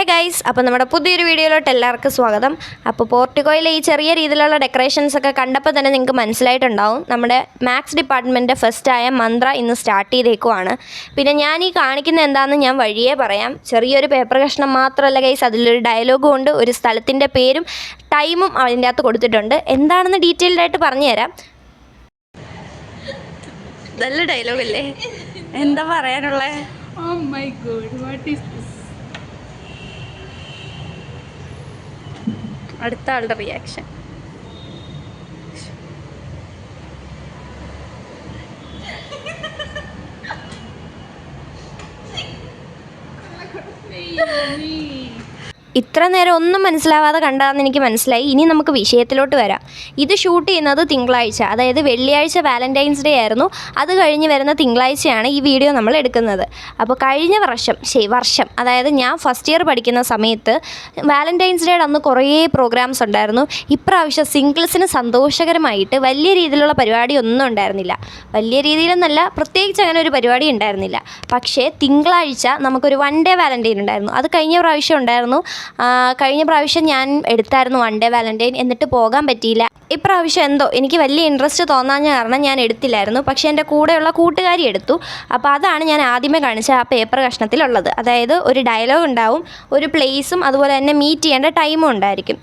Hey guys, അപ്പോൾ നമ്മുടെ പുതിയൊരു വീഡിയോയിലോട്ട് എല്ലാവർക്കും സ്വാഗതം. അപ്പോൾ പോർട്ടിക്കോയിലെ ഈ ചെറിയ രീതിയിലുള്ള ഡെക്കറേഷൻസ് ഒക്കെ കണ്ടപ്പോൾ തന്നെ നിങ്ങൾക്ക് മനസ്സിലായിട്ടുണ്ടാവും. നമ്മുടെ മാത്സ് ഡിപ്പാർട്ട്മെൻറ്റ് ഫസ്റ്റായ മന്ത്ര ഇന്ന് സ്റ്റാർട്ട് ചെയ്തേക്കുവാണ്. പിന്നെ ഞാൻ ഈ കാണിക്കുന്ന എന്താണെന്ന് ഞാൻ വഴിയേ പറയാം. ചെറിയൊരു പേപ്പർ കഷ്ണം മാത്രമല്ല ഗൈസ്, അതിലൊരു ഡയലോഗും ഉണ്ട്, ഒരു സ്ഥലത്തിൻ്റെ പേരും ടൈമും അതിൻ്റെ അകത്ത് കൊടുത്തിട്ടുണ്ട്. എന്താണെന്ന് ഡീറ്റെയിൽഡായിട്ട് പറഞ്ഞുതരാം. നല്ല ഡയലോഗല്ലേ, എന്താ പറയാനുള്ളത്? Oh my god, what is this? അടുത്ത ആളുടെ റിയാക്ഷൻ. ഇത്ര നേരം ഒന്നും മനസ്സിലാവാതെ കണ്ടതാണെന്ന് എനിക്ക് മനസ്സിലായി. ഇനി നമുക്ക് വിഷയത്തിലോട്ട് വരാം. ഇത് ഷൂട്ട് ചെയ്യുന്നത് തിങ്കളാഴ്ച, അതായത് വെള്ളിയാഴ്ച വാലൻറ്റൈൻസ് ഡേ ആയിരുന്നു. അത് കഴിഞ്ഞ് വരുന്ന തിങ്കളാഴ്ചയാണ് ഈ വീഡിയോ നമ്മൾ എടുക്കുന്നത്. അപ്പോൾ കഴിഞ്ഞ വർഷം അതായത് ഞാൻ ഫസ്റ്റ് ഇയർ പഠിക്കുന്ന സമയത്ത് വാലൻറ്റൈൻസ് ഡേയുടെ അന്ന് കുറേ പ്രോഗ്രാംസ് ഉണ്ടായിരുന്നു. ഇപ്രാവശ്യം സിംഗിൾസിന് സന്തോഷകരമായിട്ട് വലിയ രീതിയിലുള്ള പരിപാടിയൊന്നും ഉണ്ടായിരുന്നില്ല. വലിയ രീതിയിലെന്നല്ല, പ്രത്യേകിച്ച് അങ്ങനെ ഒരു പരിപാടി ഉണ്ടായിരുന്നില്ല. പക്ഷേ തിങ്കളാഴ്ച നമുക്കൊരു വൺ ഡേ വാലൻറ്റൈൻ ഉണ്ടായിരുന്നു. അത് കഴിഞ്ഞ പ്രാവശ്യം ഉണ്ടായിരുന്നു. കഴിഞ്ഞ പ്രാവശ്യം ഞാൻ എടുത്തായിരുന്നു വൺ ഡേ വാലൻറ്റൈൻ, എന്നിട്ട് പോകാൻ പറ്റിയില്ല. ഇപ്രാവശ്യം എന്തോ എനിക്ക് വലിയ ഇൻട്രസ്റ്റ് തോന്നാഞ്ഞ കാരണം ഞാൻ എടുത്തില്ലായിരുന്നു. പക്ഷേ എൻ്റെ കൂടെയുള്ള കൂട്ടുകാരി എടുത്തു. അപ്പോൾ അതാണ് ഞാൻ ആദ്യമേ കാണിച്ച ആ പേപ്പർ കഷ്ണത്തിലുള്ളത്. അതായത് ഒരു ഡയലോഗ് ഉണ്ടാവും, ഒരു പ്ലേസും അതുപോലെ തന്നെ മീറ്റ് ചെയ്യേണ്ട ടൈമും ഉണ്ടായിരിക്കും.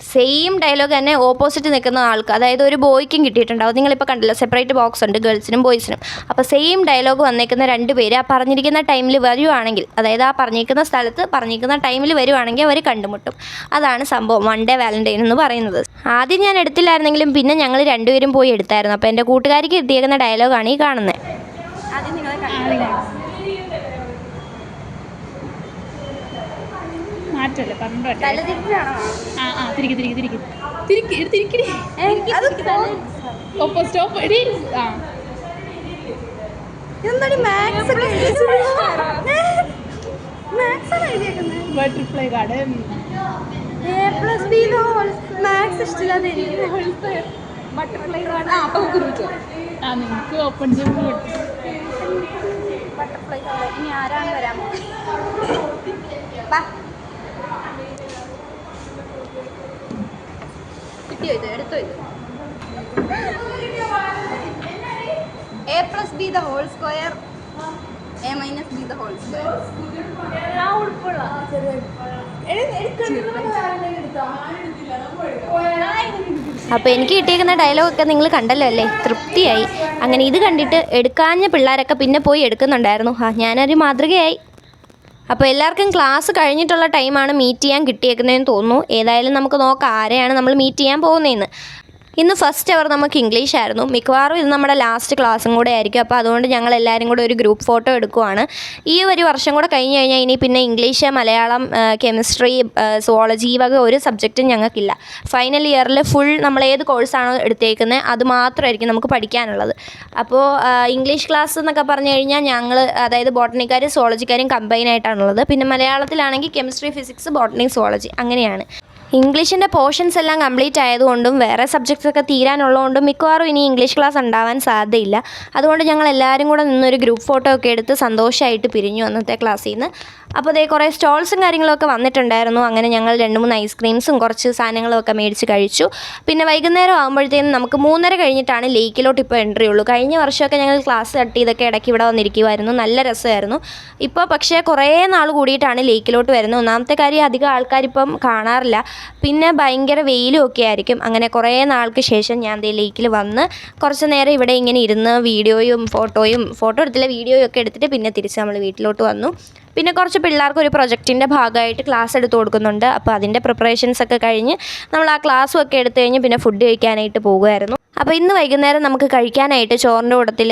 സെയിം ഡയലോഗ് തന്നെ ഓപ്പോസിറ്റ് നിൽക്കുന്ന ആൾക്ക്, അതായത് ഒരു ബോയ്ക്കും കിട്ടിയിട്ടുണ്ടാവും. നിങ്ങളിപ്പോൾ കണ്ടല്ലോ, സെപ്പറേറ്റ് ബോക്സ് ഉണ്ട് ഗേൾസിനും ബോയ്സിനും. അപ്പോൾ സെയിം ഡയലോഗ് വന്നേക്കുന്ന രണ്ട് പേര് ആ പറഞ്ഞിരിക്കുന്ന ടൈമിൽ വരുവാണെങ്കിൽ, അതായത് ആ പറഞ്ഞിരിക്കുന്ന സ്ഥലത്ത് പറഞ്ഞിരിക്കുന്ന ടൈമിൽ വരുവാണെങ്കിൽ അവർ കണ്ടുമുട്ടും. അതാണ് സംഭവം വൺ ഡേ വാലൻറ്റൈൻ എന്ന് പറയുന്നത്. ആദ്യം ഞാൻ എടുത്തില്ലായിരുന്നെങ്കിലും പിന്നെ ഞങ്ങൾ രണ്ടുപേരും പോയി എടുത്തായിരുന്നു. അപ്പോൾ എൻ്റെ കൂട്ടുകാരിക്ക് കിട്ടിയേക്കുന്ന ഡയലോഗാണ് ഈ കാണുന്നത്. ആദ്യം നിങ്ങളെ മാറ്റല്ലേ പറഞ്ഞോ. ബട്ടർഫ്ലൈ ഗാർഡൻ ബട്ടർഫ്ലൈ ഗാർഡൻ നിങ്ങൾക്ക് ഓപ്പൺ ചെയ്യുമ്പോൾ ബട്ടർഫ്ലൈ ഇനി ആരാണ് വരാമോ? കിട്ടിയോ ഇത്? എടുത്തോ ഇത്. a plus b the whole square a minus b the whole square. അപ്പോൾ എനിക്ക് കിട്ടിയിരിക്കുന്ന ഡയലോഗൊക്കെ നിങ്ങൾ കണ്ടല്ലോ അല്ലേ? തൃപ്തിയായി. അങ്ങനെ ഇത് കണ്ടിട്ട് എടുക്കാഞ്ഞ പിള്ളേരൊക്കെ പിന്നെ പോയി എടുക്കുന്നുണ്ടായിരുന്നു. ഞാനൊരു മാതൃകയായി. അപ്പോൾ എല്ലാവർക്കും ക്ലാസ് കഴിഞ്ഞിട്ടുള്ള ടൈമാണ് മീറ്റ് ചെയ്യാൻ കിട്ടിയേക്കുന്നതെന്ന് തോന്നുന്നു. ഏതായാലും നമുക്ക് നോക്കാം ആരെയാണ് നമ്മൾ മീറ്റ് ചെയ്യാൻ പോകുന്നതെന്ന്. ഇന്ന് ഫസ്റ്റ് അവർ നമുക്ക് ഇംഗ്ലീഷ് ആയിരുന്നു. മിക്കവാറും ഇത് നമ്മുടെ ലാസ്റ്റ് ക്ലാസ്സും കൂടെ ആയിരിക്കും. അപ്പോൾ അതുകൊണ്ട് ഞങ്ങൾ എല്ലാവരും കൂടെ ഒരു ഗ്രൂപ്പ് ഫോട്ടോ എടുക്കുവാണ്. ഈ ഒരു വർഷം കൂടെ കഴിഞ്ഞ് കഴിഞ്ഞാൽ ഇനി പിന്നെ ഇംഗ്ലീഷ്, മലയാളം, കെമിസ്ട്രി, സുവോളജി ഈ വക ഒരു സബ്ജക്റ്റും ഞങ്ങൾക്കില്ല. ഫൈനൽ ഇയറിൽ ഫുൾ നമ്മൾ ഏത് കോഴ്സാണോ എടുത്തേക്കുന്നത് അത് മാത്രമായിരിക്കും നമുക്ക് പഠിക്കാനുള്ളത്. അപ്പോൾ ഇംഗ്ലീഷ് ക്ലാസ് എന്നൊക്കെ പറഞ്ഞു കഴിഞ്ഞാൽ ഞങ്ങൾ, അതായത് ബോട്ടണിക്കാരും സുവോളജിക്കാരും കമ്പൈനായിട്ടാണുള്ളത്. പിന്നെ മലയാളത്തിലാണെങ്കിൽ കെമിസ്ട്രി, ഫിസിക്സ്, ബോട്ടണി, സുവോളജി അങ്ങനെയാണ്. ഇംഗ്ലീഷിൻ്റെ പോർഷൻസ് എല്ലാം കംപ്ലീറ്റ് ആയതുകൊണ്ടും വേറെ സബ്ജക്ട്സൊക്കെ തീരാനുള്ളതുകൊണ്ടും മിക്കവാറും ഇനി ഇംഗ്ലീഷ് ക്ലാസ് ഉണ്ടാവാൻ സാധ്യതയില്ല. അതുകൊണ്ട് ഞങ്ങൾ എല്ലാവരും കൂടെ നിന്നൊരു ഗ്രൂപ്പ് ഫോട്ടോ ഒക്കെ എടുത്ത് സന്തോഷമായിട്ട് പിരിഞ്ഞു അന്നത്തെ ക്ലാസ്സിൽ നിന്ന്. അപ്പോൾ അതേ കുറേ സ്റ്റോൾസും കാര്യങ്ങളൊക്കെ വന്നിട്ടുണ്ടായിരുന്നു. അങ്ങനെ ഞങ്ങൾ 2-3 ഐസ്ക്രീംസും കുറച്ച് സാധനങ്ങളൊക്കെ മേടിച്ച് കഴിച്ചു. പിന്നെ വൈകുന്നേരം ആകുമ്പോഴത്തേനും നമുക്ക് 3:30 കഴിഞ്ഞിട്ടാണ് ലേക്കിലോട്ട് ഇപ്പോൾ എൻട്രി ഉള്ളൂ. കഴിഞ്ഞ വർഷമൊക്കെ ഞങ്ങൾ ക്ലാസ് കട്ട് ചെയ്തൊക്കെ ഇടയ്ക്ക് ഇവിടെ വന്നിരിക്കുമായിരുന്നു. നല്ല രസമായിരുന്നു. ഇപ്പോൾ പക്ഷേ കുറേ നാൾ കൂടിയിട്ടാണ് ലേക്കിലോട്ട് വരുന്നത്. ഒന്നാമത്തെ കാര്യം, അധികം ആൾക്കാരിപ്പം കാണാറില്ല. പിന്നെ ഭയങ്കര വെയിലും ഒക്കെ ആയിരിക്കും. അങ്ങനെ കുറേ നാൾക്ക് ശേഷം ഞാൻ ദേ ലേക്കിൽ വന്ന് കുറച്ച് നേരം ഇവിടെ ഇങ്ങനെ ഇരുന്ന് ഫോട്ടോ എടുത്തില്ല വീഡിയോയും ഒക്കെ എടുത്തിട്ട് പിന്നെ തിരിച്ച് നമ്മൾ വീട്ടിലോട്ട് വന്നു. പിന്നെ കുറച്ച് പിള്ളേർക്ക് ഒരു പ്രൊജക്റ്റിൻ്റെ ഭാഗമായിട്ട് ക്ലാസ് എടുത്ത് കൊടുക്കുന്നുണ്ട്. അപ്പോൾ അതിൻ്റെ പ്രിപ്പറേഷൻസൊക്കെ കഴിഞ്ഞ് നമ്മൾ ആ ക്ലാസ്സും ഒക്കെ എടുത്തു കഴിഞ്ഞ് പിന്നെ ഫുഡ് കഴിക്കാനായിട്ട് പോകുമായിരുന്നു. അപ്പോൾ ഇന്ന് വൈകുന്നേരം നമുക്ക് കഴിക്കാനായിട്ട് ചോറിൻ്റെ കൂട്ടത്തിൽ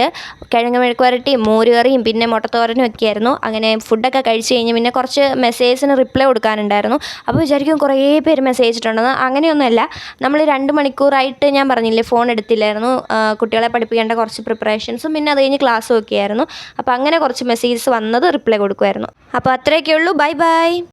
കിഴങ്ങ് മെഴുക്കുവരട്ടിയും മോരുകറിയും പിന്നെ മുട്ടത്തോരനും ഒക്കെ ആയിരുന്നു. അങ്ങനെ ഫുഡൊക്കെ കഴിച്ച് കഴിഞ്ഞ് പിന്നെ കുറച്ച് മെസ്സേജിന് റിപ്ലൈ കൊടുക്കാനുണ്ടായിരുന്നു. അപ്പോൾ വിചാരിക്കും കുറേ പേര് മെസ്സേജ് ഇട്ടുണ്ടെന്ന്. അങ്ങനെയൊന്നുമല്ല, നമ്മൾ 2 മണിക്കൂറായിട്ട് ഞാൻ പറഞ്ഞില്ലേ ഫോൺ എടുത്തില്ലായിരുന്നു. കുട്ടികളെ പഠിപ്പിക്കേണ്ട കുറച്ച് പ്രിപ്പറേഷൻസും പിന്നെ അത് കഴിഞ്ഞ് ക്ലാസ്സും ഒക്കെ ആയിരുന്നു. അപ്പോൾ അങ്ങനെ കുറച്ച് മെസ്സേജസ് വന്നത് റിപ്ലൈ കൊടുക്കുമായിരുന്നു. അപ്പോൾ അത്രയൊക്കെ ഉള്ളൂ. Bye bye.